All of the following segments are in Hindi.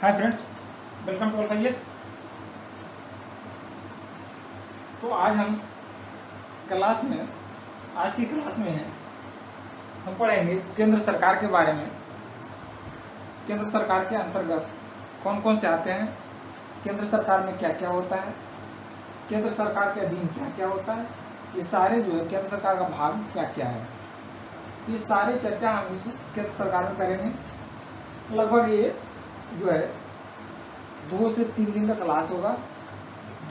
हाय फ्रेंड्स, वेलकम टू अल्फाइएस। तो आज हम आज की क्लास में हम पढ़ेंगे केंद्र सरकार के बारे में। केंद्र सरकार के अंतर्गत कौन कौन से आते हैं, केंद्र सरकार में क्या क्या होता है, केंद्र सरकार के अधीन क्या क्या होता है, ये सारे जो है केंद्र सरकार का भाग क्या क्या है, ये सारे चर्चा हम इस केंद्र सरकार में करेंगे। लगभग ये जो है 2 से 3 दिन का क्लास होगा।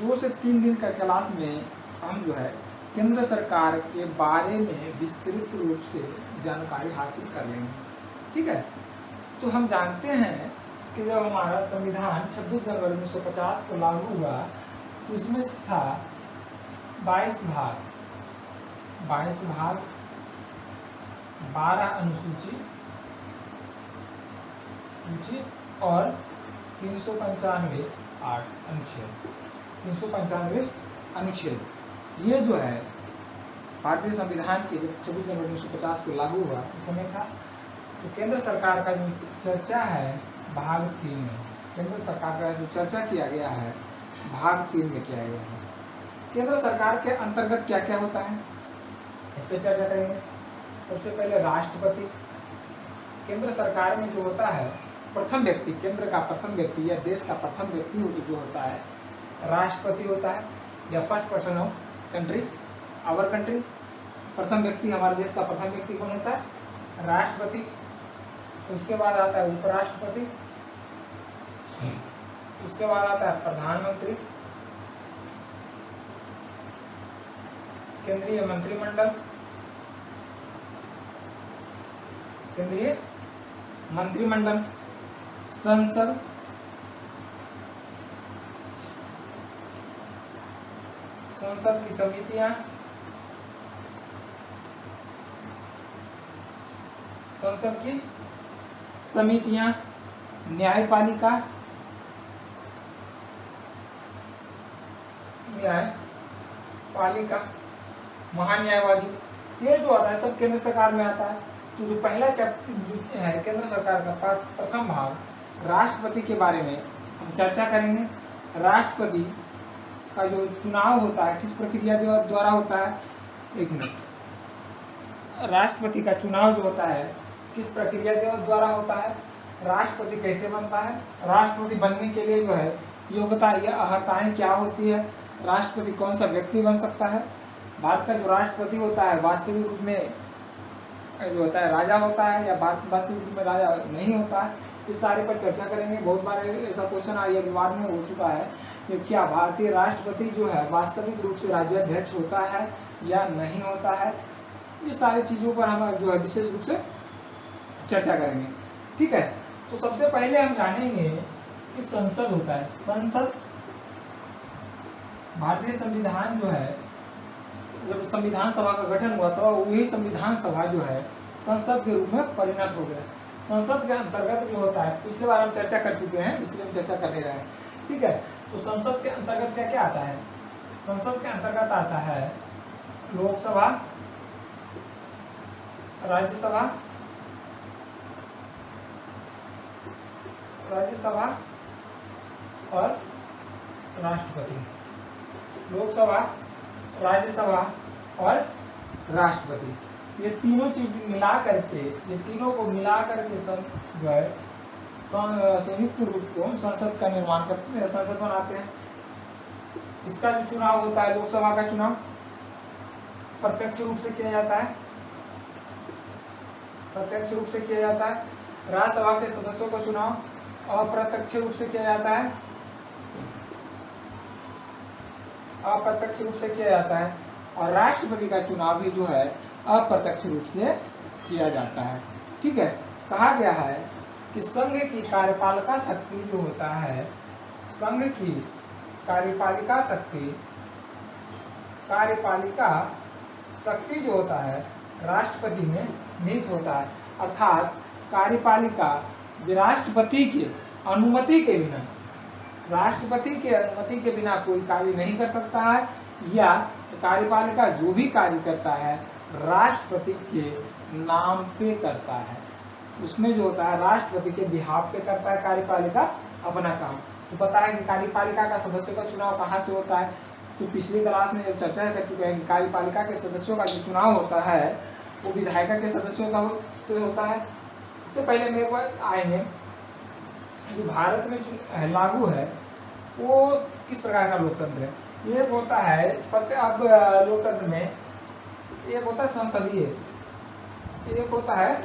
2 से 3 दिन का क्लास में हम जो है केंद्र सरकार के बारे में विस्तृत रूप से जानकारी हासिल कर लेंगे। ठीक है, तो हम जानते हैं कि जब हमारा संविधान 26 जनवरी 1950 को लागू हुआ तो इसमें था 22 भाग, 12 अनुसूची और 395 अनुच्छेद। ये जो है भारतीय संविधान के जब 26 जनवरी 1950 को लागू हुआ उस समय था। तो केंद्र सरकार का जो चर्चा है भाग 3 में, केंद्र सरकार का जो चर्चा किया गया है भाग 3 में किया गया है। केंद्र सरकार के अंतर्गत क्या क्या होता है इस पर चर्चा करेंगे। सबसे पहले राष्ट्रपति। केंद्र सरकार में जो होता है प्रथम व्यक्ति, केंद्र का प्रथम व्यक्ति या देश का प्रथम व्यक्ति जो होता है राष्ट्रपति होता है, या first person of country, our country. प्रथम व्यक्ति, हमारे देश का प्रथम व्यक्ति कौन होता है? राष्ट्रपति। उसके बाद आता है उपराष्ट्रपति, उसके बाद आता है प्रधानमंत्री, केंद्रीय मंत्रिमंडल, केंद्रीय मंत्रिमंडल, संसद, संसद की समितियां, संसद की समितियां, न्यायपालिका, महान्यायवादी। ये जो आता है सब केंद्र सरकार में आता है। तो जो पहला चैप्टर जो है केंद्र सरकार का प्रथम भाग राष्ट्रपति के बारे में हम चर्चा करेंगे। राष्ट्रपति का जो चुनाव होता है किस प्रक्रिया द्वारा होता है? एक मिनट। राष्ट्रपति का चुनाव जो होता है किस प्रक्रिया द्वारा होता है? राष्ट्रपति कैसे बनता है? राष्ट्रपति बनने के लिए जो है योग्यता या अर्हताएं क्या होती है? राष्ट्रपति कौन सा व्यक्ति बन सकता है? भारत का जो राष्ट्रपति होता है वास्तविक रूप में जो होता है राजा होता है या वास्तविक रूप में राजा नहीं होता है? इस सारे पर चर्चा करेंगे। बहुत बार ऐसा क्वेश्चन आया विवाद में हो चुका है कि क्या भारतीय राष्ट्रपति जो है वास्तविक रूप से राज्याध्यक्ष होता है या नहीं होता है? ये सारी चीज़ों पर हम जो है विशेष रूप से चर्चा करेंगे। ठीक है, तो सबसे पहले हम जानेंगे कि संसद होता है। संसद, भारतीय संविधान जो है जब संविधान सभा का गठन हुआ तो वही संविधान सभा जो है संसद के रूप में परिणत हो गया। संसद के अंतर्गत जो होता है पिछले बार हम चर्चा कर चुके हैं, इसलिए हम चर्चा कर ले रहे हैं। ठीक है, तो संसद के अंतर्गत क्या क्या आता है? संसद के अंतर्गत आता है लोकसभा, राज्यसभा और राष्ट्रपति। लोकसभा, राज्यसभा और राष्ट्रपति, ये तीनों चीज मिला करके, ये तीनों को मिला करके जो है संयुक्त रूप को संसद का निर्माण करते हैं, संसद बनाते हैं। इसका जो चुनाव होता है, लोकसभा का चुनाव प्रत्यक्ष रूप से किया जाता है, प्रत्यक्ष रूप से किया जाता है। राज्यसभा के सदस्यों का चुनाव अप्रत्यक्ष रूप से किया जाता है, अप्रत्यक्ष रूप से किया जाता है। और राष्ट्रपति का चुनाव भी जो है अप्रत्यक्ष रूप से किया जाता है। ठीक है, कहा गया है कि संघ की कार्यपालिका शक्ति जो होता है, संघ की कार्यपालिका शक्ति जो होता है राष्ट्रपति में निहित होता है। अर्थात कार्यपालिका राष्ट्रपति की अनुमति के बिना, राष्ट्रपति के अनुमति के बिना कोई कार्य नहीं कर सकता है, या कार्यपालिका जो भी कार्य करता है राष्ट्रपति के नाम पे करता है। उसमें जो होता है राष्ट्रपति के बिहाफ पे करता है कार्यपालिका अपना काम। तो पता है कि कार्यपालिका का सदस्य का चुनाव कहाँ से होता है, तो पिछली क्लास में जब चर्चा कर चुके हैं कि कार्यपालिका के सदस्यों का जो चुनाव होता है वो विधायिका के सदस्यों का से होता है। इससे पहले मेरे को आएंगे जो भारत में लागू है वो किस प्रकार का लोकतंत्र है। ये होता है अब लोकतंत्र में एक होता है संसदीय, एक होता है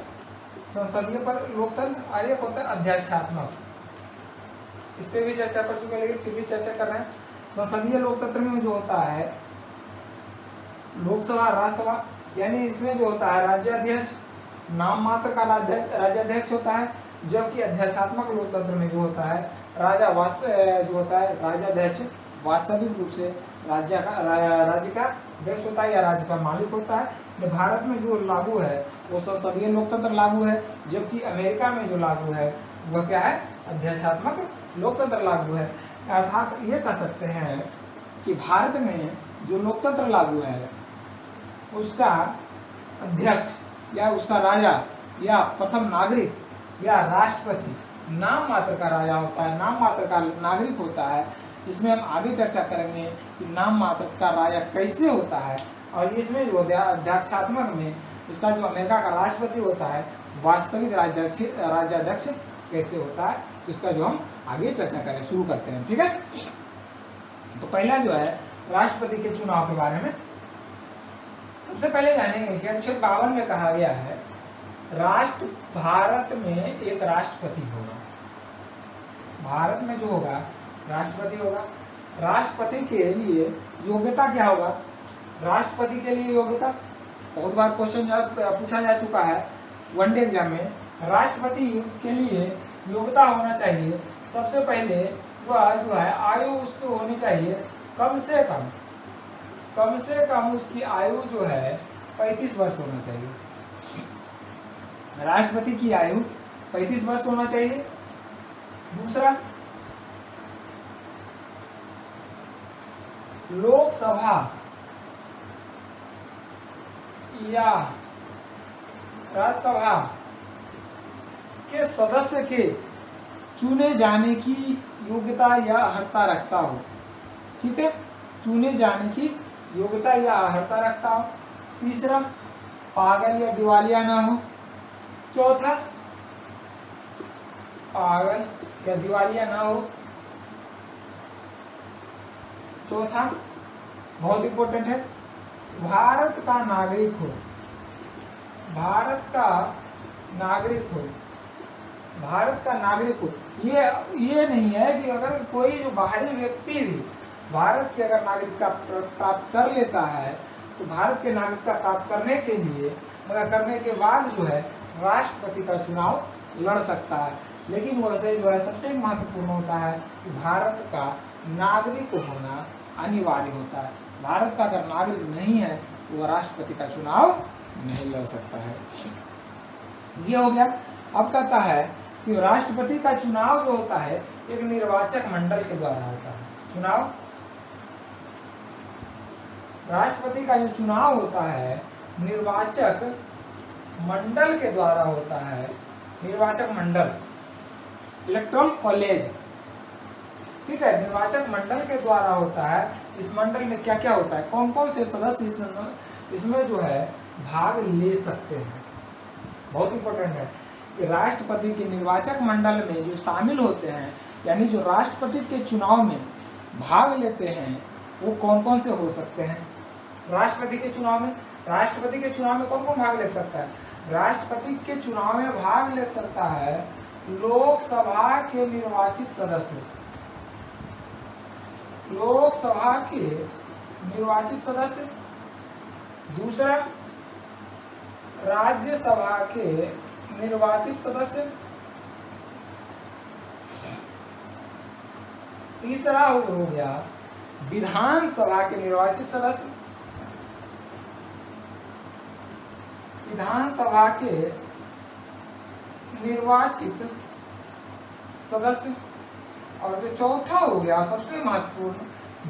संसदीय पर लोकतंत्र और एक होता है अध्यक्षात्मक। इस पर भी चर्चा कर चुके हैं लेकिन फिर भी चर्चा कर रहे हैं। संसदीय लोकतंत्र में जो होता है लोकसभा राज्यसभा, यानी इसमें जो होता है राज्याध्यक्ष नाम मात्र का राज्याध्यक्ष होता है, जबकि अध्यक्षात्मक लोकतंत्र में जो होता है राज्याध्यक्ष वास्तविक रूप से राज्य का अध्यक्ष होता है या राज्य का मालिक होता है। भारत में जो लागू है वो संसदीय लोकतंत्र लागू है, जबकि अमेरिका में जो लागू है वह क्या है, अध्यक्षात्मक लोकतंत्र लागू है। अर्थात ये कह सकते हैं कि भारत में जो लोकतंत्र लागू है उसका अध्यक्ष या उसका राजा या प्रथम नागरिक या राष्ट्रपति नाम मात्र का राजा होता है, नाम मात्र का नागरिक होता है। इसमें हम आगे चर्चा करेंगे कि नाम मात्र का राजा कैसे होता है, और इसमें जो अध्यक्षात्मक में इसका जो अमेरिका का राष्ट्रपति होता है वास्तविक राज्याध्यक्ष कैसे होता है, तो इसका जो हम आगे चर्चा करें शुरू करते हैं। ठीक है, तो पहला जो है राष्ट्रपति के चुनाव के बारे में सबसे पहले जानेंगे कि अनुच्छेद 52 में कहा गया है भारत में एक राष्ट्रपति होगा। भारत में जो होगा राष्ट्रपति होगा। राष्ट्रपति के लिए योग्यता क्या होगा, राष्ट्रपति के लिए योग्यता बहुत बार क्वेश्चन पूछा जा चुका है वनडे एग्जाम में। राष्ट्रपति के लिए योग्यता होना चाहिए सबसे पहले वह जो है आयु उसकी होनी चाहिए कम से कम उसकी आयु जो है 35 वर्ष होना चाहिए। राष्ट्रपति की आयु 35 वर्ष होना चाहिए। दूसरा, लोकसभा या राज्यसभा के सदस्य के चुने जाने की योग्यता या अर्हता रखता हो। ठीक है, चुने जाने की योग्यता या अर्हता रखता हो। तीसरा, पागल या दिवालिया ना हो। चौथा, पागल या दिवालिया ना हो। चौथा बहुत इंपॉर्टेंट है, भारत का नागरिक हो। भारत का नागरिक हो। भारत का नागरिक हो। ये नहीं है कि अगर कोई जो बाहरी व्यक्ति भी भारत की अगर नागरिकता प्राप्त कर लेता है तो भारत के नागरिकता प्राप्त करने के लिए मगर करने के बाद जो है राष्ट्रपति का चुनाव लड़ सकता है। लेकिन वैसे जो है सबसे महत्वपूर्ण होता है कि भारत का नागरिक होना अनिवार्य होता है। भारत का अगर नागरिक नहीं है तो वह राष्ट्रपति का चुनाव नहीं लड़ सकता है। ये हो गया। अब कहता है कि राष्ट्रपति का चुनाव जो होता है एक निर्वाचक मंडल के द्वारा होता है। चुनाव राष्ट्रपति का जो चुनाव होता है निर्वाचक मंडल के द्वारा होता है। निर्वाचक मंडल, इलेक्टोरल कॉलेज। ठीक है, निर्वाचक मंडल के द्वारा होता है। इस मंडल में क्या क्या होता है, कौन कौन से सदस्य इसमें जो है भाग ले सकते हैं। बहुत इंपॉर्टेंट है कि राष्ट्रपति के निर्वाचक मंडल में जो शामिल होते हैं यानी जो राष्ट्रपति के चुनाव में भाग लेते हैं वो कौन कौन से हो सकते हैं। राष्ट्रपति के चुनाव में कौन कौन भाग ले सकता है। राष्ट्रपति के चुनाव में भाग ले सकता है लोकसभा के निर्वाचित सदस्य। लोकसभा के निर्वाचित सदस्य। दूसरा, राज्यसभा के निर्वाचित सदस्य। तीसरा हो गया विधानसभा के निर्वाचित सदस्य। विधानसभा के निर्वाचित सदस्य। और जो चौथा हो गया सबसे महत्वपूर्ण,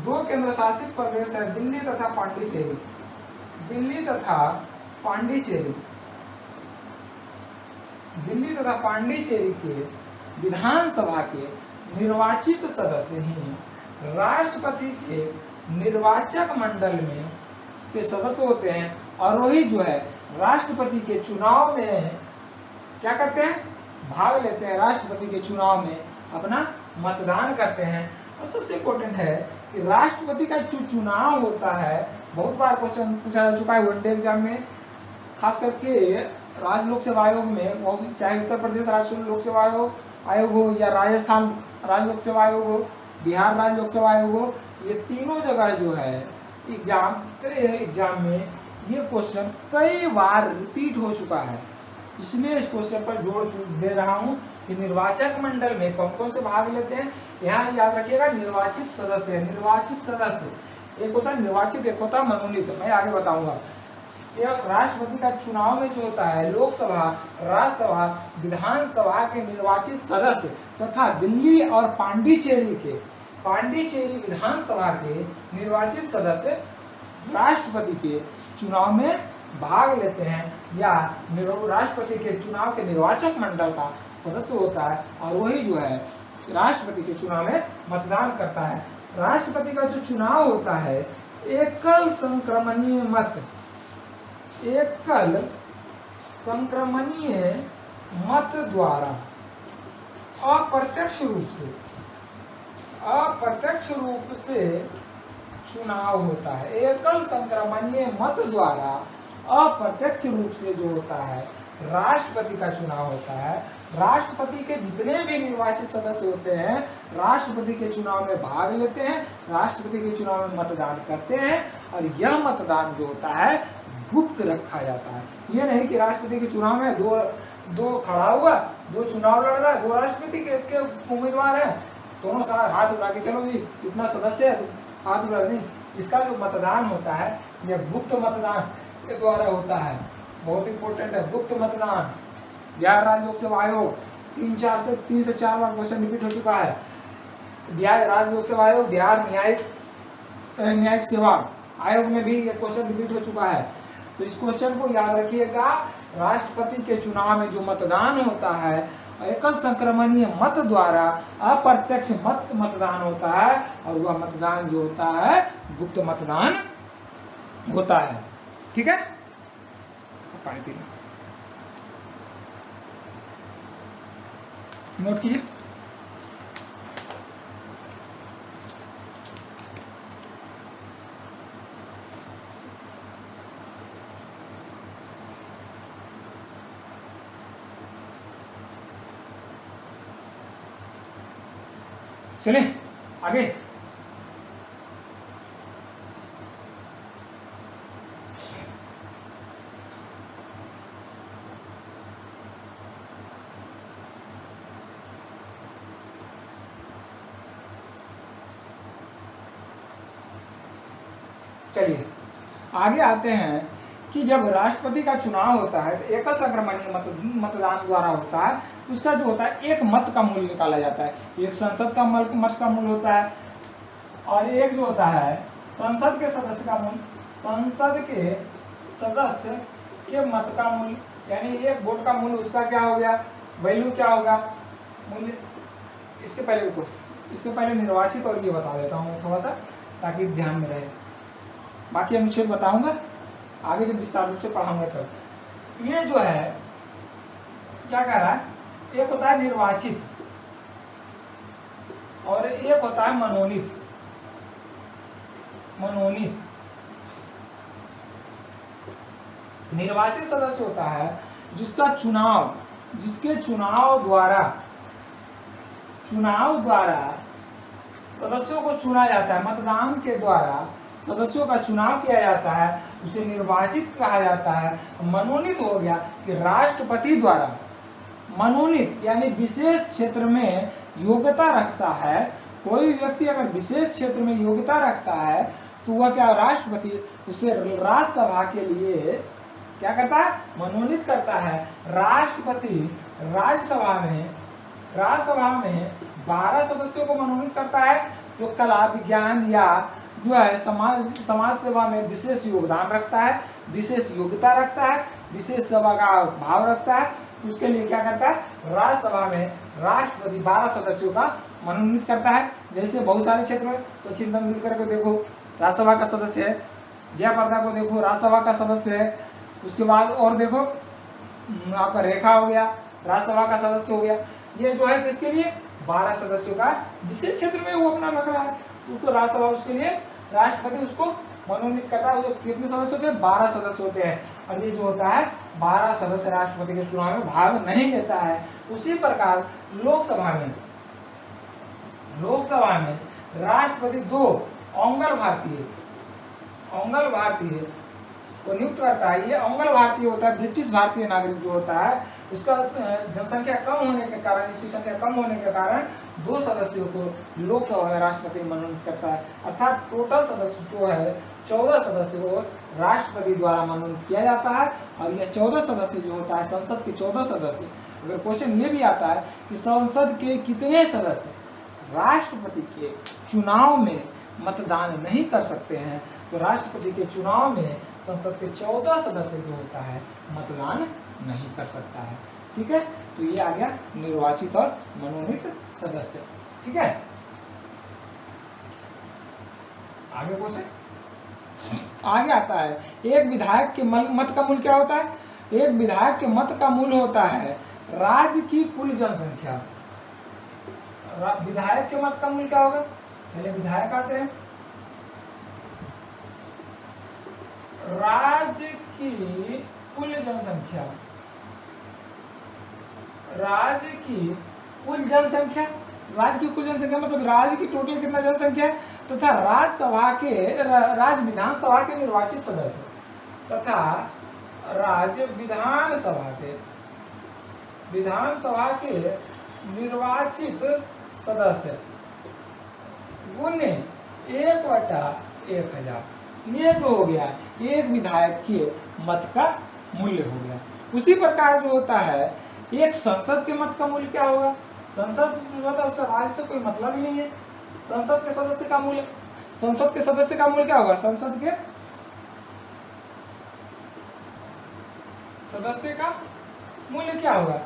2 केंद्र शासित प्रदेश है दिल्ली तथा पांडिचेरी। दिल्ली तथा पांडिचेरी के विधानसभा के निर्वाचित सदस्य ही राष्ट्रपति के निर्वाचक मंडल में के सदस्य होते हैं और वही जो है राष्ट्रपति के चुनाव में क्या करते हैं, भाग लेते हैं, राष्ट्रपति के चुनाव में अपना मतदान करते हैं। और सबसे इम्पोर्टेंट है कि राष्ट्रपति का जो चुनाव होता है, बहुत बार क्वेश्चन पूछा जा चुका है वनडे एग्जाम में, खास करके राज्य लोक सेवा आयोग में, वो भी चाहे उत्तर प्रदेश राज्य लोक सेवा आयोग हो या राजस्थान राज्य लोक सेवा आयोग हो, बिहार राज्य लोक सेवा आयोग हो, ये तीनों जगह जो है एग्जाम में ये क्वेश्चन कई बार रिपीट हो चुका है। इसलिए इस क्वेश्चन पर जोर दे रहा हूं कि निर्वाचक मंडल में कौन कौन से भाग लेते हैं। यहाँ याद रखिएगा निर्वाचित सदस्य, निर्वाचित सदस्य एक होता है निर्वाचित, एक होता है मनोनीत। मैं आगे बताऊंगा। एक राष्ट्रपति का चुनाव में जो होता है लोकसभा, राज्यसभा, विधानसभा के निर्वाचित सदस्य तथा दिल्ली और पांडिचेरी विधानसभा के निर्वाचित सदस्य राष्ट्रपति के चुनाव में भाग लेते हैं या राष्ट्रपति के चुनाव के निर्वाचक मंडल का सदस्य होता है और वही जो है राष्ट्रपति के चुनाव में मतदान करता है। राष्ट्रपति का जो चुनाव होता है एकल संक्रमणीय मत द्वारा अप्रत्यक्ष रूप से चुनाव होता है। एकल संक्रमणीय मत द्वारा अप्रत्यक्ष रूप से जो होता है राष्ट्रपति का चुनाव होता है। राष्ट्रपति के जितने भी निर्वाचित सदस्य होते हैं राष्ट्रपति के चुनाव में भाग लेते हैं, राष्ट्रपति के चुनाव में मतदान करते हैं और यह मतदान जो होता है गुप्त रखा जाता है। यह नहीं कि राष्ट्रपति के चुनाव में दो खड़ा हुआ, दो चुनाव लड़ रहा है, दो राष्ट्रपति के उम्मीदवार हैं, दोनों साथ हाथ उठा के चलो जी इतना सदस्य है हाथ उठा नहीं। इसका जो मतदान होता है यह गुप्त मतदान के द्वारा होता है। बहुत इंपॉर्टेंट है गुप्त मतदान। बिहार राज्य लोक सेवा आयोग 3 से 4 बार क्वेश्चन रिपीट हो चुका है। बिहार राज्य लोक सेवा आयोग, बिहार न्यायिक सेवा आयोग में भी ये क्वेश्चन रिपीट हो चुका है। तो इस क्वेश्चन को याद रखिएगा। राष्ट्रपति के चुनाव में जो मतदान होता है एकल संक्रमणीय मत द्वारा अप्रत्यक्ष मतदान होता है और वह मतदान जो होता है गुप्त मतदान होता है। ठीक है, पानी पी नोट कीजिए। चलिए आगे। चलिए आगे आते हैं कि जब राष्ट्रपति का चुनाव होता है तो एकल संक्रमणीय मतदान द्वारा होता है। उसका जो होता है एक मत का मूल्य निकाला जाता है। एक संसद का मत का मूल्य होता है और एक जो होता है संसद के सदस्य का मूल्य, संसद के सदस्य के मत का मूल्य, यानी एक वोट का मूल्य उसका क्या हो गया, वैल्यू क्या होगा, मूल्य। इसके पहले निर्वाचित और ये बता देता हूँ थोड़ा सा ताकि ध्यान में रहे। बाकी अनुच्छेद बताऊंगा आगे जब विस्तार रूप से पढ़ाऊंगा तब। ये जो है क्या कह रहा है, एक होता है निर्वाचित और एक होता है मनोनीत। निर्वाचित सदस्य होता है जिसके चुनाव द्वारा सदस्यों को चुना जाता है, मतदान के द्वारा सदस्यों का चुनाव किया जाता है, उसे निर्वाचित कहा जाता है। मनोनीत हो गया कि राष्ट्रपति द्वारा, मनोनीत यानी विशेष क्षेत्र में योग्यता रखता है। कोई व्यक्ति अगर विशेष क्षेत्र में योग्यता रखता है तो वह क्या, राष्ट्रपति उसे राज्यसभा के लिए क्या करता है, मनोनीत करता है। राष्ट्रपति राज्यसभा में 12 सदस्यों को मनोनीत करता है जो कला, विज्ञान या जो है समाज सेवा में विशेष योगदान रखता है, विशेष योग्यता रखता है, विशेष सेवा का भाव रखता है। तो उसके लिए क्या करता है, राज्यसभा में राष्ट्रपति 12 सदस्यों का मनोनीत करता है। जैसे बहुत सारे क्षेत्र में सचिन तेंदुलकर को देखो राज्यसभा का सदस्य है, जयप्रदा को देखो राज्यसभा का सदस्य है, उसके बाद और देखो आपका रेखा हो गया राज्यसभा का सदस्य हो गया। ये जो है किसके लिए, 12 सदस्यों का विशेष क्षेत्र में वो अपना लग रहा है, उसको राज्यसभा उसके लिए राष्ट्रपति उसको मनोनीत करता है। कितने सदस्य होते हैं, 12 सदस्य होते हैं। और ये जो होता है 12 सदस्य राष्ट्रपति के चुनाव में भाग नहीं लेता है। उसी प्रकार लोकसभा में राष्ट्रपति 2 ओंगल भारतीय को नियुक्त करता है। ये ओंगल भारतीय होता है, ब्रिटिश भारतीय नागरिक जो होता है, इसका जनसंख्या कम होने के कारण, इसकी संख्या कम होने के कारण 2 सदस्यों को लोकसभा में राष्ट्रपति मनोनीत करता है। अर्थात टोटल सदस्य जो है 14 सदस्य को राष्ट्रपति द्वारा मनोनीत किया जाता है। और यह 14 सदस्य जो होता है, संसद के 14 सदस्य, अगर क्वेश्चन ये भी आता है कि संसद के कितने सदस्य राष्ट्रपति के चुनाव में मतदान नहीं कर सकते हैं, तो राष्ट्रपति के चुनाव में संसद के 14 सदस्य जो होता है मतदान नहीं कर सकता है। ठीक है, तो ये आ गया निर्वाचित और मनोनीत सदस्य। ठीक है, आगे क्वेश्चन आगे आता है, एक विधायक के मत का मूल्य क्या होता है। एक विधायक के मत का मूल्य होता है राज्य की कुल जनसंख्या। विधायक के मत का मूल्य क्या होगा, पहले विधायक आते हैं, राज्य की कुल जनसंख्या, राज्य की कुल जनसंख्या, राज्य की कुल जनसंख्या मतलब राज्य की टोटल कितना जनसंख्या है, तथा राज्य विधानसभा के निर्वाचित सदस्य तथा राज्य विधानसभा के निर्वाचित सदस्य गुने 1/1000। ये जो हो गया एक विधायक के मत का मूल्य हो गया। उसी प्रकार जो होता है एक संसद के मत का मूल्य क्या होगा। संसद मतलब उसका राज्य से कोई मतलब ही नहीं है। संसद के सदस्य का मूल्य क्या होगा, संसद के सदस्य का मूल्य क्या होगा,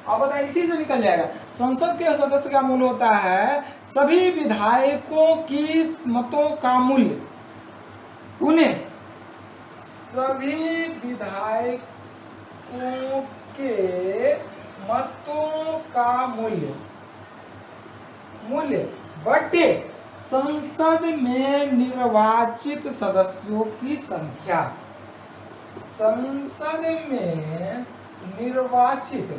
अब बताइए, इसी से निकल जाएगा। संसद के सदस्य का मूल्य होता है सभी विधायकों की मतों का मूल्य, उन्हें सभी विधायकों के मतों का मूल्य बटे संसद में निर्वाचित सदस्यों की संख्या। संसद में निर्वाचित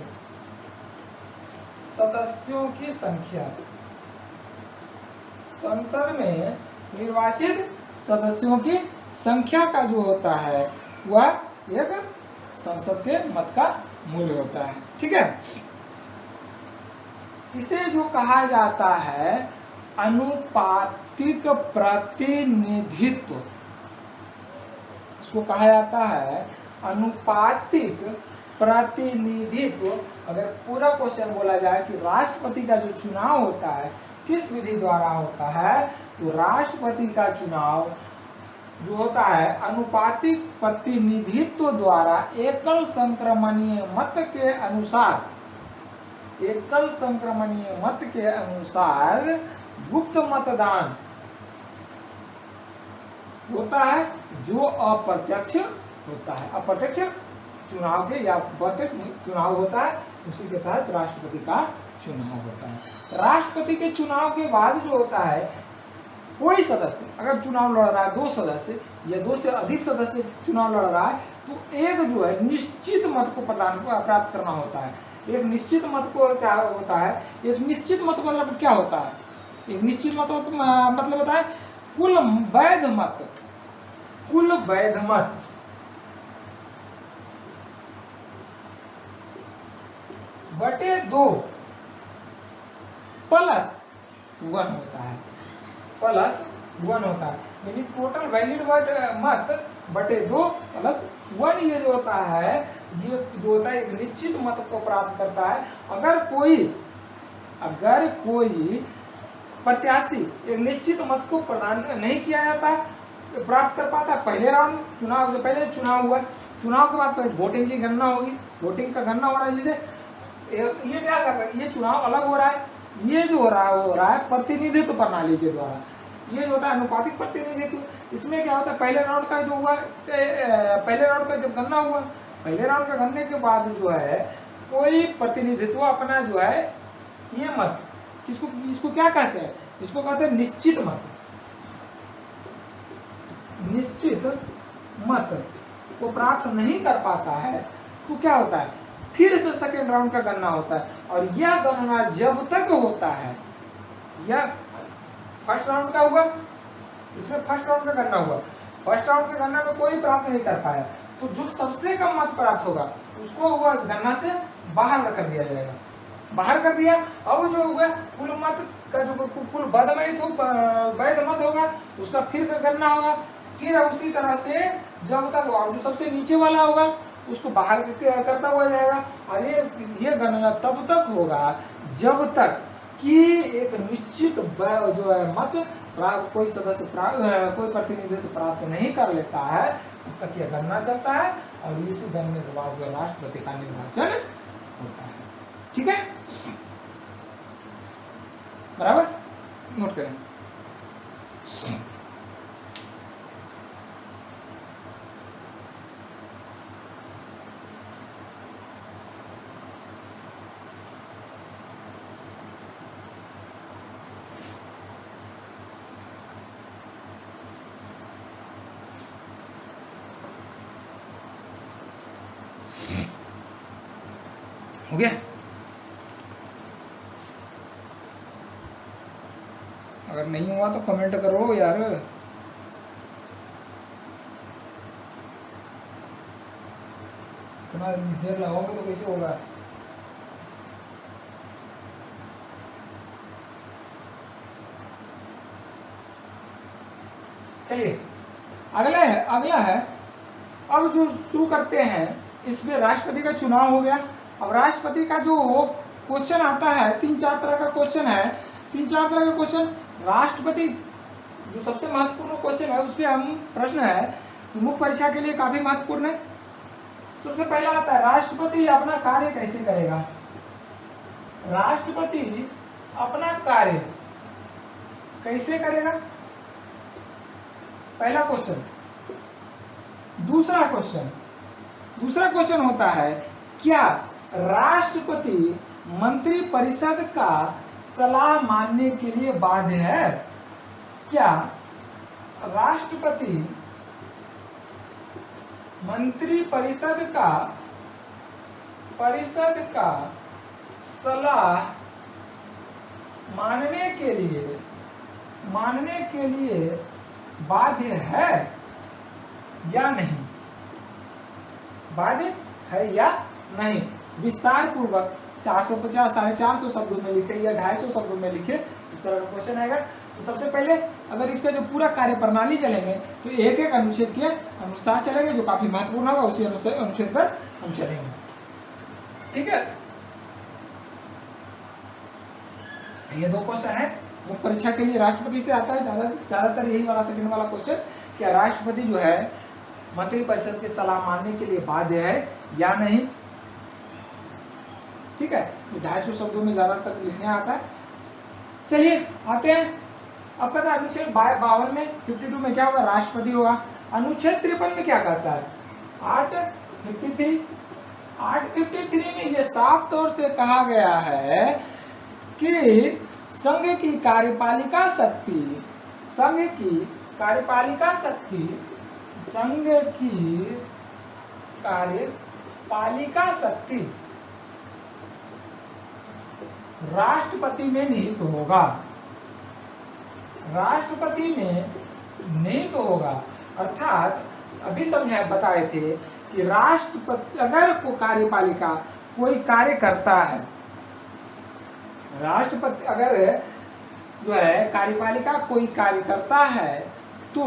सदस्यों की संख्या, संसद में निर्वाचित सदस्यों की संख्या का जो होता है वह एक संसद के मत का मूल्य होता है। ठीक है, इसे जो कहा जाता है अनुपातिक प्रतिनिधित्व, इसको कहा जाता है अनुपातिक प्रतिनिधित्व। अगर पूरा क्वेश्चन बोला जाए कि राष्ट्रपति का जो चुनाव होता है किस विधि द्वारा होता है, तो राष्ट्रपति का चुनाव जो होता है अनुपातिक प्रतिनिधित्व द्वारा एकल संक्रमणीय मत के अनुसार गुप्त मतदान होता है, जो अप्रत्यक्ष होता है। अप्रत्यक्ष चुनाव के या प्रत्यक्ष चुनाव होता है, उसी के तहत राष्ट्रपति का चुनाव होता है। राष्ट्रपति के चुनाव के बाद जो होता है कोई सदस्य अगर चुनाव लड़ रहा है, 2 सदस्य या 2 से अधिक सदस्य चुनाव लड़ रहा है, तो एक जो है निश्चित मत को प्राप्त करना होता है। एक निश्चित मत को क्या होता है, एक निश्चित मत मतलब क्या होता है, एक निश्चित मत मतलब होता है कुल वैध मत बटे 2 प्लस 1 होता है, यानी टोटल वैलिड मत बटे 2 प्लस 1। ये जो होता है, ये जो होता है एक निश्चित मत को प्राप्त करता है। अगर कोई प्रत्याशी एक निश्चित मत को प्रदान नहीं किया जाता, प्राप्त कर पाता, पहले राउंड चुनाव जो पहले चुनाव हुआ चुनाव के बाद वोटिंग की गणना होगी, वोटिंग का गणना हो रहा है, जैसे ये क्या कर रहा है, ये चुनाव अलग हो रहा है, ये जो हो रहा है प्रतिनिधित्व प्रणाली के द्वारा, ये जो होता है अनुपातिक प्रतिनिधित्व। इसमें क्या होता है, पहले राउंड का जो हुआ, पहले राउंड का जब गणना हुआ, पहले राउंड का गणने के बाद जो है कोई प्रतिनिधित्व अपना जो है ये मत, इसको क्या कहते हैं, इसको कहते हैं निश्चित मत, निश्चित मत को प्राप्त नहीं कर पाता है तो क्या होता है, फिर से सेकेंड राउंड का गणना होता है। और यह गणना जब तक होता है, यह फर्स्ट राउंड का हुआ, इसमें फर्स्ट राउंड का गणना हुआ, फर्स्ट राउंड का गणना में कोई प्राप्त नहीं कर पाया, तो जो सबसे कम मत प्राप्त होगा उसको हुआ गणना से बाहर कर दिया जाएगा, बाहर कर दिया। अब जो होगा कुल मत का जो कुल वैध मत होगा उसका फिर का गणना होगा, फिर उसी तरह से जब तक, और जो सबसे नीचे वाला होगा उसको बाहर करता हुआ जाएगा। और ये गणना तब तक होगा जब तक कि एक निश्चित जो है मत कोई सदस्य कोई प्रतिनिधित्व प्राप्त नहीं कर लेता है, तब तक यह गणना चलता है, और इसी गणने के बाद जो राष्ट्रपति का निर्वाचन होता है। ठीक है, बराबर, नोट करें। हो गया, अगर नहीं हुआ तो कमेंट करो यार। इतना देर लगाओगे तो कैसे होगा। चलिए अगला है, अब जो शुरू करते हैं, इसमें राष्ट्रपति का चुनाव हो गया। अब राष्ट्रपति का जो क्वेश्चन आता है, 3-4 तरह का क्वेश्चन है, 3-4 तरह का क्वेश्चन। राष्ट्रपति जो सबसे महत्वपूर्ण क्वेश्चन है, उसपे हम प्रश्न है जो मुख्य परीक्षा के लिए काफी महत्वपूर्ण है। सबसे पहला आता है, राष्ट्रपति अपना कार्य कैसे करेगा। राष्ट्रपति अपना कार्य कैसे करेगा, पहला क्वेश्चन। दूसरा क्वेश्चन होता है, क्या राष्ट्रपति मंत्रिपरिषद का सलाह मानने के लिए बाध्य है। क्या राष्ट्रपति मंत्रिपरिषद का सलाह मानने के लिए बाध्य है या नहीं, बाध्य है या नहीं। विस्तार पूर्वक 450 450 शब्दों में लिखे या 250 शब्दों में लिखे, इस तरह का क्वेश्चन आएगा। तो सबसे पहले अगर इसका जो पूरा कार्य प्रणाली चलेंगे तो एक एक अनुच्छेद के अनुसार चलेंगे, जो काफी महत्वपूर्ण होगा, उसी अनुच्छेद पर हम चलेंगे। ठीक है, ये 2 क्वेश्चन है मुख्य परीक्षा के लिए, राष्ट्रपति से आता है ज्यादातर यही वाला सेकंड वाला क्वेश्चन, क्या राष्ट्रपति जो है मंत्रिपरिषद की सलाह मानने के लिए बाध्य है या नहीं। ठीक है, 250 शब्दों में ज्यादातर लिखने आता है। चलिए आते हैं, अब कहता है अनुच्छेद 52 में 52 में क्या होगा, राष्ट्रपति होगा। अनुच्छेद 53 में क्या कहता है, 853 में ये साफ तौर से कहा गया है कि संघ की कार्यपालिका शक्ति राष्ट्रपति में निहित होगा। अर्थात अभी बताए थे कि राष्ट्रपति अगर को कार्यपालिका कोई कार्य करता है, राष्ट्रपति अगर जो है कार्यपालिका कोई कार्य करता है तो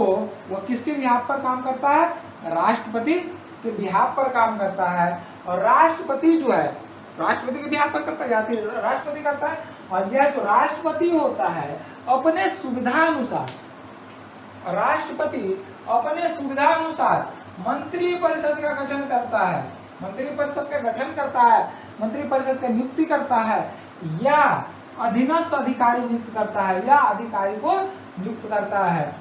वह किसके बिहाफ पर काम करता है, राष्ट्रपति के बिहाफ पर काम करता है। और राष्ट्रपति जो है राष्ट्रपति के बिहाफ पर करता जाती है, राष्ट्रपति करता है। और यह जो राष्ट्रपति होता है अपने सुविधा अनुसार मंत्री परिषद का गठन करता है, मंत्री परिषद का गठन करता है, मंत्री परिषद का नियुक्ति करता है, या अधीनस्थ अधिकारी नियुक्त करता है, या अधिकारी को नियुक्त करता है।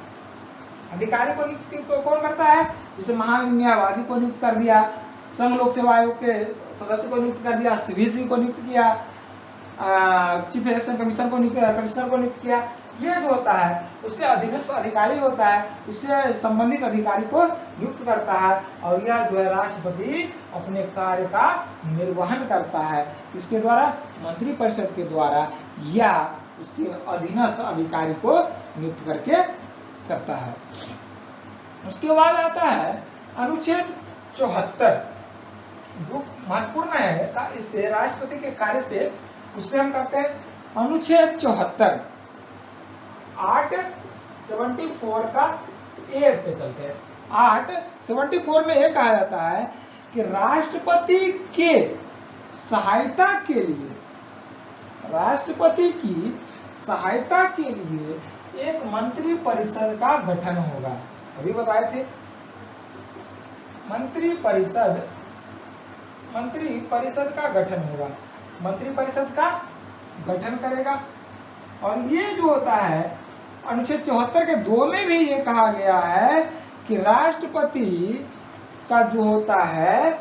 अधिकारी को नियुक्त कौन करता है? जैसे महान्यायवादी को नियुक्त कर दिया, संघ लोक सेवा आयोग के सदस्य को नियुक्त कर दिया, सीवीसी को नियुक्त किया, चीफ इलेक्शन कमीशन को नियुक्त किया। ये जो होता है उससे अधीनस्थ अधिकारी होता है, उससे संबंधित अधिकारी को नियुक्त करता है, और यह जो है राष्ट्रपति अपने कार्य का निर्वहन करता है। इसके द्वारा मंत्री परिषद के द्वारा या उसके अधीनस्थ अधिकारी को नियुक्त करके करता है। उसके बाद आता है अनुच्छेद 74, जो महत्वपूर्ण है इससे राष्ट्रपति के कार्य से, उस पर हम करते हैं अनुच्छेद 74 874 का ए पे चलते हैं। 874 में यह कहा जाता है कि राष्ट्रपति के सहायता के लिए, राष्ट्रपति की सहायता के लिए एक मंत्री परिषद का गठन होगा। अभी बताए थे मंत्री परिषद का गठन होगा, मंत्री परिषद का गठन करेगा। और ये जो होता है अनुच्छेद 74 के 2 में भी ये कहा गया है कि राष्ट्रपति का जो होता है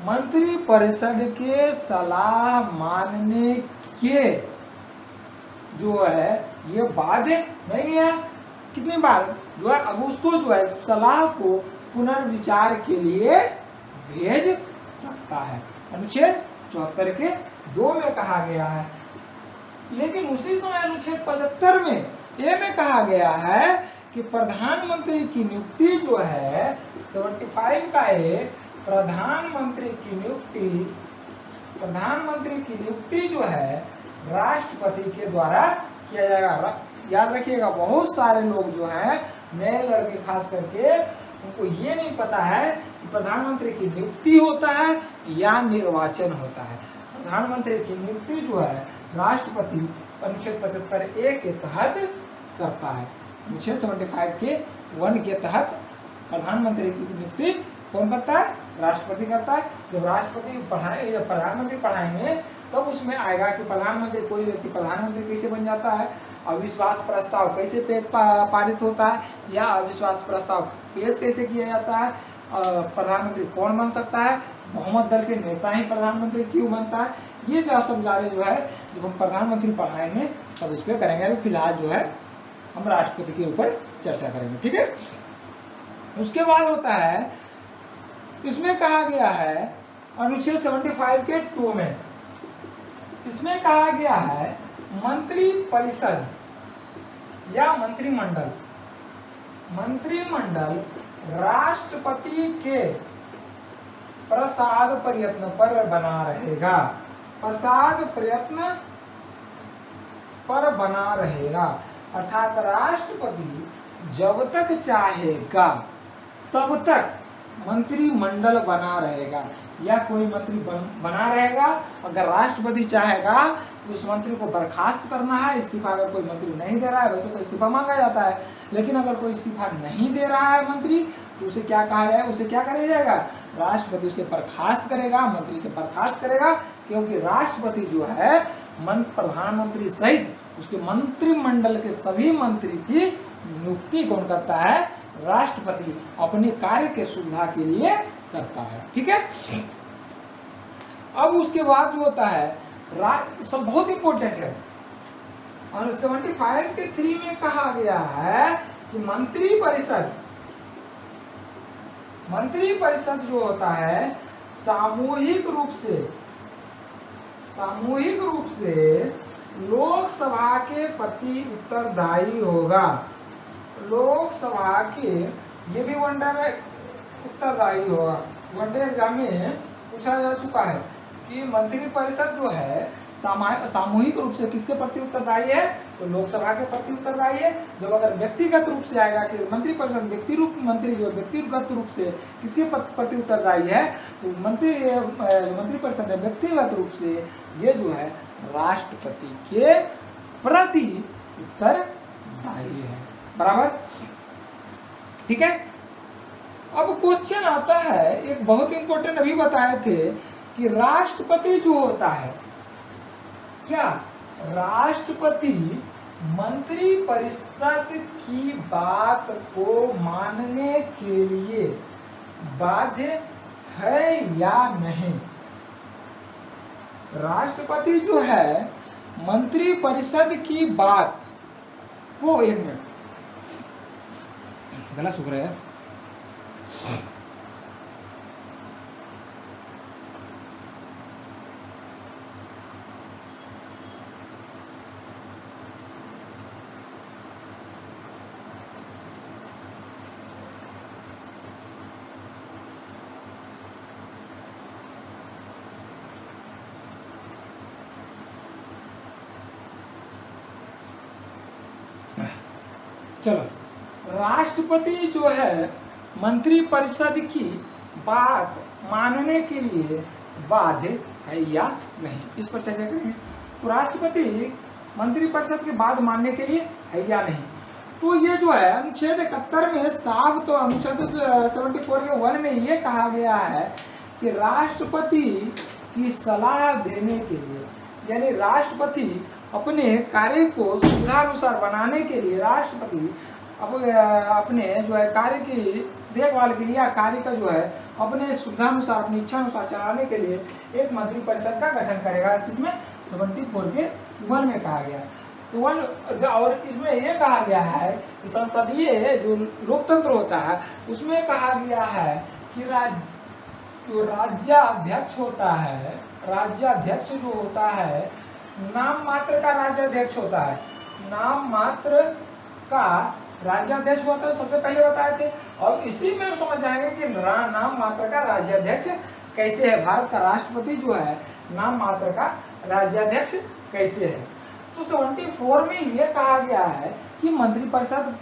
मंत्री परिषद के सलाह मानने के जो है ये बाध्य नहीं है। कितनी बार जो है अब उसको जो है सलाह को पुनर्विचार के लिए भेज सकता है। अनुच्छेद 74 के 2 में कहा गया है। लेकिन उसी समय अनुच्छेद 75 में ए में कहा गया है कि प्रधानमंत्री की नियुक्ति जो है 75 का प्रधानमंत्री की नियुक्ति जो है राष्ट्रपति के द्वारा किया जाएगा। याद रखिएगा, बहुत सारे लोग जो हैं नए लड़के खास करके उनको ये नहीं पता है कि प्रधानमंत्री की नियुक्ति होता है या निर्वाचन होता है। प्रधानमंत्री की नियुक्ति जो है राष्ट्रपति अनुच्छेद 75A के तहत करता है। अनुच्छेद 75 के 1 के तहत प्रधानमंत्री की नियुक्ति कौन करता है? राष्ट्रपति करता है। जब प्रधानमंत्री पढ़ाएंगे तब उसमें आएगा कि प्रधानमंत्री, कोई व्यक्ति प्रधानमंत्री कैसे बन जाता है, अविश्वास प्रस्ताव कैसे पारित होता है, या अविश्वास प्रस्ताव पेश कैसे किया जाता है, प्रधानमंत्री कौन बन सकता है, बहुमत दल के नेता ही प्रधानमंत्री क्यों बनता है, ये जो सब जारे जो है जब हम प्रधानमंत्री पढ़ाएंगे तब उस पर करेंगे। अभी फिलहाल जो है हम राष्ट्रपति के ऊपर चर्चा करेंगे, ठीक है। उसके बाद होता है, इसमें कहा गया है अनुच्छेद 75 के 2 में, इसमें कहा गया है मंत्री परिषद या मंत्रिमंडल राष्ट्रपति के प्रसाद प्रयत्न पर बना रहेगा, प्रसाद प्रयत्न पर बना रहेगा। अर्थात राष्ट्रपति जब तक चाहेगा तब तक मंत्रिमंडल बना रहेगा, या कोई मंत्री बना रहेगा। अगर राष्ट्रपति चाहेगा कि उस मंत्री को बर्खास्त करना है, इस्तीफा अगर कोई मंत्री नहीं दे रहा है, वैसे तो इस्तीफा मांगा जाता है, लेकिन अगर कोई इस्तीफा नहीं दे रहा है मंत्री, तो उसे क्या कहा जाए, उसे क्या करा जाएगा? राष्ट्रपति उसे बर्खास्त करेगा, मंत्री से बर्खास्त करेगा। क्योंकि राष्ट्रपति जो है प्रधानमंत्री सहित उसके मंत्रिमंडल के सभी मंत्री की नियुक्ति कौन करता है? राष्ट्रपति अपने कार्य के सुविधा के लिए करता है, ठीक है। अब उसके बाद जो होता है सब बहुत इंपॉर्टेंट है, और 75 के 3 में कहा गया है कि मंत्री परिषद जो होता है सामूहिक रूप से लोकसभा के प्रति उत्तरदायी होगा। लोकसभा के, ये भी वनडे में उत्तरदायी होगा। वनडे एग्जाम में पूछा जा चुका है कि मंत्री परिषद जो है सामूहिक रूप से किसके प्रति उत्तरदायी है? तो लोकसभा के प्रति उत्तरदायी है। जब अगर व्यक्तिगत रूप से आएगा कि मंत्री परिषद मंत्री जो व्यक्तिगत रूप से किसके प्रति उत्तरदायी है, तो मंत्री परिषद व्यक्तिगत रूप से ये जो है राष्ट्रपति के प्रति उत्तरदायी है, बराबर, ठीक है। अब क्वेश्चन आता है, एक बहुत इंपॉर्टेंट अभी बताए थे कि राष्ट्रपति जो होता है, क्या राष्ट्रपति मंत्रिपरिषद की बात को मानने के लिए बाध्य है या नहीं? राष्ट्रपति जो है मंत्रिपरिषद की बात को, एक मिनट गला सूख रहा है, चलो। राष्ट्रपति जो है मंत्रिपरिषद की बात मानने के लिए बाध्य है या नहीं, इस पर चर्चा करेंगे। तो राष्ट्रपति मंत्रिपरिषद की बात मानने के लिए है या नहीं, तो ये जो है अनुच्छेद 71 में साफ, तो अनुच्छेद 74 के 1 में ये कहा गया है कि राष्ट्रपति की सलाह देने के लिए, यानी राष्ट्रपति अपने कार्य को सुविधानुसार बनाने के लिए, राष्ट्रपति अपने जो है कार्य की देखभाल के लिए या कार्य का जो है अपने सुविधानुसार, अपनी इच्छा अनुसार चलाने के लिए एक मंत्रिपरिषद का गठन करेगा। किसमें? 74 के 1 में कहा गया। और इसमें यह कहा गया है कि संसदीय जो लोकतंत्र होता है उसमें कहा गया है कि जो राज्याध्यक्ष होता है, राज्याध्यक्ष जो होता है नाम मात्र का राज्याध्यक्ष होता है, नाम मात्र का राज्याध्यक्ष होता है, सबसे पहले बताए थे। और इसी में हम समझ जाएंगे कि नाम मात्र का राज्याध्यक्ष कैसे है, भारत का राष्ट्रपति जो है नाम मात्र का राज्याध्यक्ष कैसे है। तो 74 में यह कहा गया है कि मंत्रिपरिषद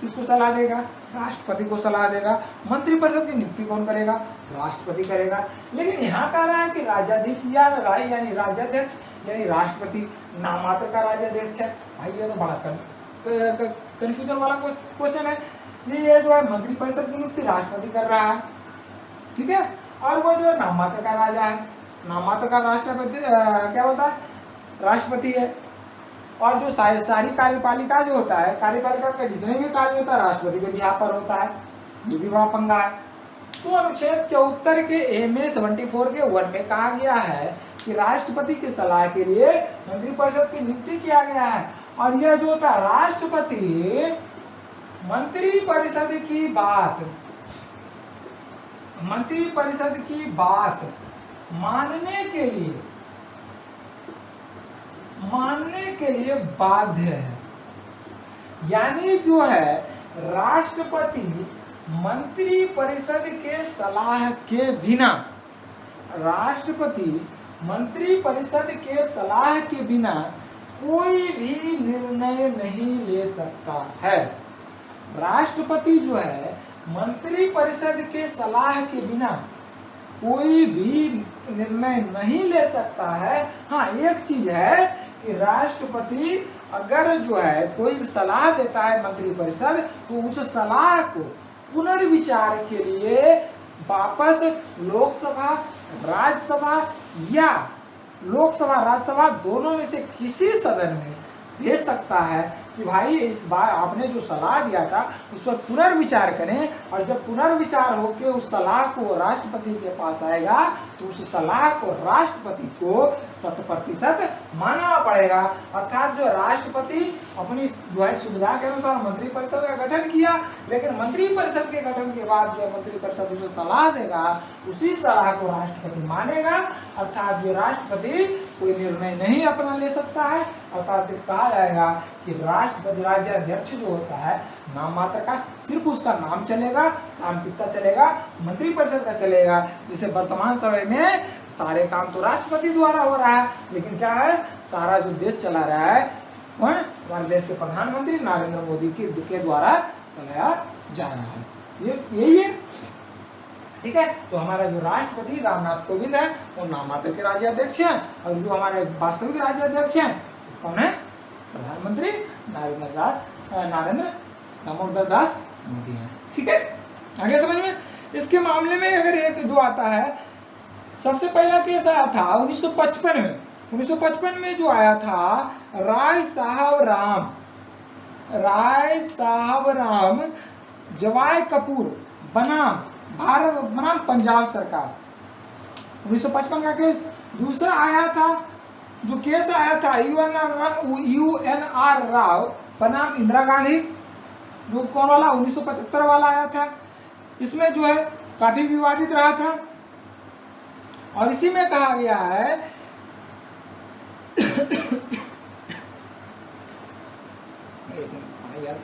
किसको सलाह देगा? राष्ट्रपति को सलाह देगा। मंत्रिपरिषद की नियुक्ति कौन करेगा? राष्ट्रपति करेगा। लेकिन यहाँ कह रहा है कि राज्याध्यक्ष यानी राज्याध्यक्ष यानी राष्ट्रपति नाम मात्र का राज्याध्यक्ष है। भाई ये तो बड़ा कंफ्यूजन वाला क्वेश्चन है। ये जो है मंत्रिपरिषद की नियुक्ति राष्ट्रपति कर रहा है, ठीक है, और वो जो है नाम मात्र का राजा है, नाम मात्र का राष्ट्रपति क्या होता है? राष्ट्रपति है। और जो सारी कार्यपालिका जो होता है, कार्यपालिका का जितने भी कार्य होता है राष्ट्रपति के भी यहाँ पर होता है, ये भी वहाँ पंगा है। तो अनुच्छेद 74 के ए में 74 के 1 में कहा गया है कि राष्ट्रपति की सलाह के लिए मंत्रिपरिषद की नियुक्ति किया गया है। और यह जो होता है राष्ट्रपति मंत्रिपरिषद की बात मानने के लिए बाध्य है। यानी जो है राष्ट्रपति मंत्रिपरिषद के सलाह के बिना, राष्ट्रपति मंत्रिपरिषद के सलाह के बिना कोई भी निर्णय नहीं ले सकता है। राष्ट्रपति जो है मंत्रिपरिषद के सलाह के बिना कोई भी निर्णय नहीं ले सकता है। हाँ, एक चीज है कि राष्ट्रपति अगर जो है कोई सलाह देता है मंत्रिपरिषद, तो उस सलाह को पुनर्विचार के लिए वापस लोकसभा, राज्यसभा या लोकसभा राज्यसभा दोनों में से किसी सदन में भेज सकता है कि भाई इस बार आपने जो सलाह दिया था उस पर पुनर्विचार करें। और जब पुनर्विचार होकर उस सलाह को राष्ट्रपति के पास आएगा तो उस सलाह को राष्ट्रपति को 100% मानना पड़ेगा। अर्थात जो राष्ट्रपति अपनी जो है सुविधा के अनुसार मंत्रिपरिषद का गठन किया, लेकिन मंत्रिपरिषद के गठन के बाद जो मंत्रिपरिषद उसे सलाह देगा उसी सलाह को राष्ट्रपति मानेगा। अर्थात जो राष्ट्रपति कोई निर्णय नहीं अपना ले सकता है। अर्थात कहा जाएगा कि राष्ट्रपति राज्याध्यक्ष जो होता है नाम मात्र का, सिर्फ उसका नाम चलेगा। नाम किसका चलेगा? मंत्रिपरिषद का चलेगा। जिसे वर्तमान समय में सारे काम तो राष्ट्रपति द्वारा हो रहा है, लेकिन क्या है, सारा जो देश चला रहा है कौन? हमारे देश के प्रधानमंत्री नरेंद्र मोदी के द्वारा चलाया जा रहा है। ये यही है, ठीक है। तो हमारा जो राष्ट्रपति रामनाथ कोविंद है वो नाम मात्र के राज्याध्यक्ष हैं, और जो हमारे वास्तविक राज्याध्यक्ष हैं कौन है? प्रधानमंत्री नरेंद्र दामोदर दास मोदी हैं। ठीक है, आगे समझ में इसके मामले में अगर एक जो आता है, सबसे पहला केस आया था 1955 में। 1955 में जो आया था राय साहब राम जवाई कपूर बनाम भारत बनाम पंजाब सरकार, 1955 का केस। दूसरा आया था, जो केस आया था UNR राव बनाम इंदिरा गांधी, जो कौन वाला 1975 वाला आया था। इसमें जो है काफी विवादित रहा था, और इसी में कहा गया है यार,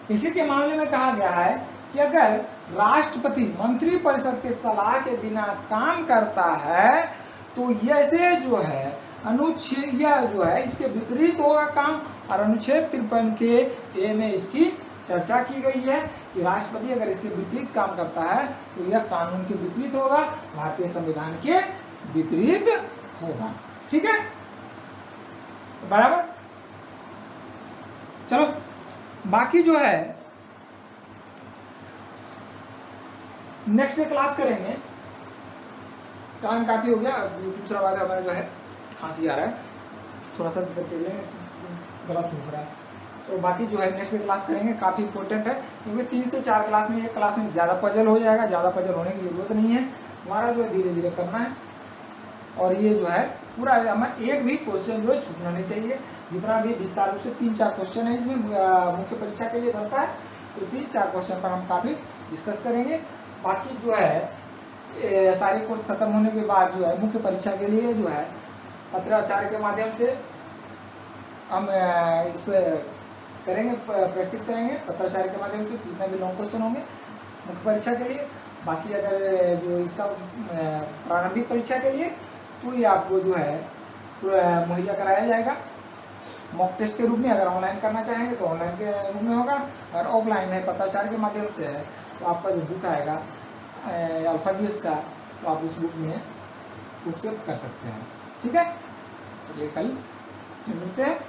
इसी के मामले में कहा गया है कि अगर राष्ट्रपति मंत्रिपरिषद के सलाह के बिना काम करता है तो ऐसे जो है अनुच्छेद, यह जो है इसके विपरीत होगा काम, और अनुच्छेद 53 के ए में इसकी चर्चा की गई है कि राष्ट्रपति अगर इसके विपरीत काम करता है तो यह कानून के विपरीत होगा, भारतीय संविधान के विपरीत होगा। ठीक है, बराबर। चलो बाकी जो है नेक्स्ट डे क्लास करेंगे, टाइम काफी हो गया। दूसरा बात हमारा जो है खांसी आ रहा है, थोड़ा सा गला सूख रहा है, तो बाकी जो है नेक्स्ट डे क्लास करेंगे, काफी इंपॉर्टेंट है, क्योंकि 3 से 4 क्लास में, एक क्लास में ज़्यादा पजल हो जाएगा, ज़्यादा पजल होने की जरूरत नहीं है, हमारा जो है धीरे धीरे करना है। और ये जो है पूरा हमें एक भी क्वेश्चन जो है छूटना नहीं चाहिए, जितना भी विस्तार रूप से 3-4 क्वेश्चन है इसमें मुख्य परीक्षा के लिए बनता है, तो 3-4 क्वेश्चन पर हम काफी डिस्कस करेंगे। बाकी जो है सारे कोर्स खत्म होने के बाद जो है मुख्य परीक्षा के लिए जो है पत्राचार के माध्यम से हम इस पर करेंगे, प्रैक्टिस करेंगे पत्राचार के माध्यम से, जितने भी लॉन्ग क्वेश्चन होंगे मुख्य परीक्षा के लिए। बाकी अगर जो इसका प्रारंभिक परीक्षा के लिए तो ये आपको जो है मुहैया कराया जाएगा मॉक टेस्ट के रूप में। अगर ऑनलाइन करना चाहेंगे तो ऑनलाइन के रूप में होगा, अगर ऑफलाइन है पत्राचार के माध्यम से है तो आपका जो बुक आएगा अल्फा जीएस का, तो आप उस बुक से कर सकते हैं। ठीक है, तो ये कल मिलते हैं।